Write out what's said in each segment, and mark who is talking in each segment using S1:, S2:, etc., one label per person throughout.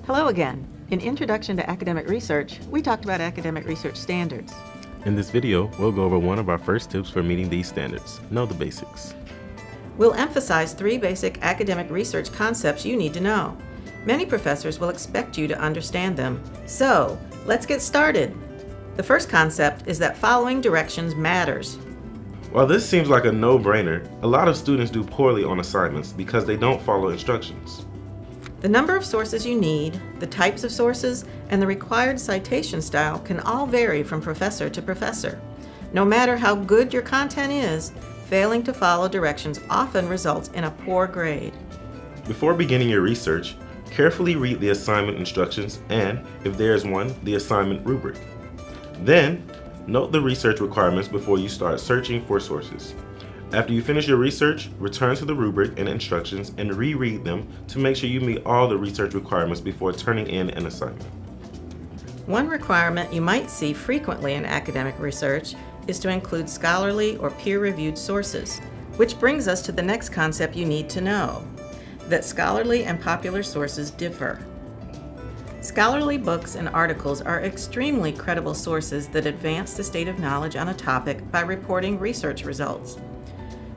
S1: Hello again. In Introduction to Academic Research, we talked about academic research standards.
S2: In this video, we'll go over one of our first tips for meeting these standards. Know the basics.
S1: We'll emphasize 3 basic academic research concepts you need to know. Many professors will expect you to understand them. So, let's get started. The first concept is that following directions matters.
S2: While this seems like a no-brainer, a lot of students do poorly on assignments because they don't follow instructions.
S1: The number of sources you need, the types of sources, and the required citation style can all vary from professor to professor. No matter how good your content is, failing to follow directions often results in a poor grade.
S2: Before beginning your research, carefully read the assignment instructions and, if there is one, the assignment rubric. Then, note the research requirements before you start searching for sources. After you finish your research, return to the rubric and instructions and reread them to make sure you meet all the research requirements before turning in an assignment.
S1: One requirement you might see frequently in academic research is to include scholarly or peer-reviewed sources, which brings us to the next concept you need to know, that scholarly and popular sources differ. Scholarly books and articles are extremely credible sources that advance the state of knowledge on a topic by reporting research results.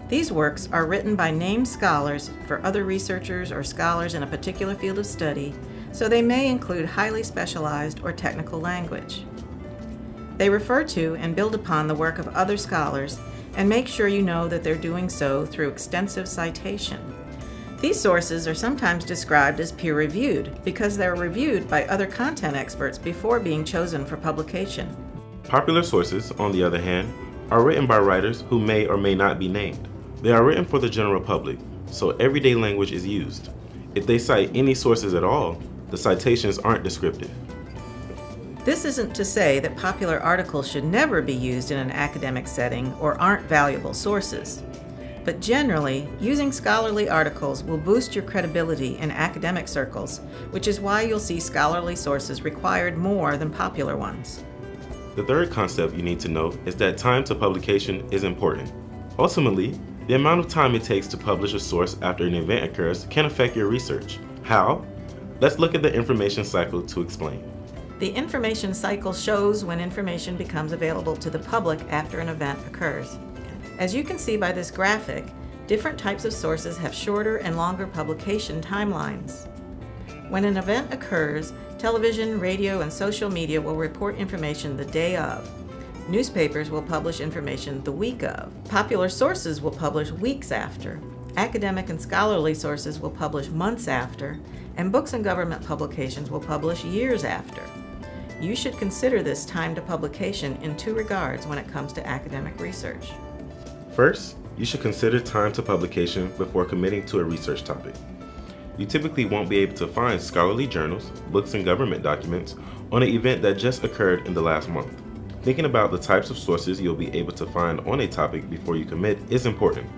S1: These works are written by named scholars for other researchers or scholars in a particular field of study, so they may include highly specialized or technical language. They refer to and build upon the work of other scholars and make sure you know that they're doing so through extensive citation. These sources are sometimes described as peer-reviewed because they're reviewed by other content experts before being chosen for publication.
S2: Popular sources, on the other hand, are written by writers who may or may not be named. They are written for the general public, so everyday language is used. If they cite any sources at all, the citations aren't descriptive.
S1: This isn't to say that popular articles should never be used in an academic setting or aren't valuable sources. But generally, using scholarly articles will boost your credibility in academic circles, which is why you'll see scholarly sources required more than popular ones.
S2: The third concept you need to know is that time to publication is important. Ultimately, the amount of time it takes to publish a source after an event occurs can affect your research. How? Let's look at the information cycle to explain.
S1: The information cycle shows when information becomes available to the public after an event occurs. As you can see by this graphic, different types of sources have shorter and longer publication timelines. When an event occurs, television, radio, and social media will report information the day of. Newspapers will publish information the week of. Popular sources will publish weeks after. Academic and scholarly sources will publish months after, and books and government publications will publish years after. You should consider this time to publication in 2 regards when it comes to academic research.
S2: First, you should consider time to publication before committing to a research topic. You typically won't be able to find scholarly journals, books, and government documents on an event that just occurred in the last month. Thinking about the types of sources you'll be able to find on a topic before you commit is important,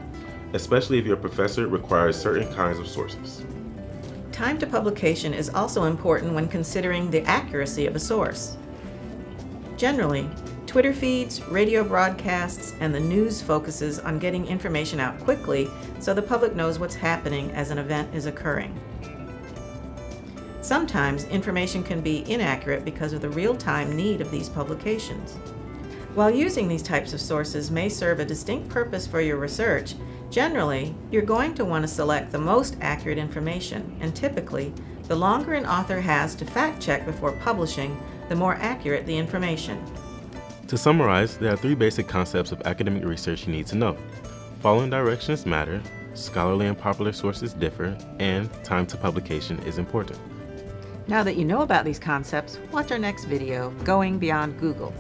S2: especially if your professor requires certain kinds of sources.
S1: Time to publication is also important when considering the accuracy of a source. Generally, Twitter feeds, radio broadcasts, and the news focuses on getting information out quickly so the public knows what's happening as an event is occurring. Sometimes information can be inaccurate because of the real-time need of these publications. While using these types of sources may serve a distinct purpose for your research, generally, you're going to want to select the most accurate information, and typically, the longer an author has to fact-check before publishing, the more accurate the information.
S2: To summarize, there are 3 basic concepts of academic research you need to know. Following directions matter, scholarly and popular sources differ, and time to publication is important.
S1: Now that you know about these concepts, watch our next video, Going Beyond Google.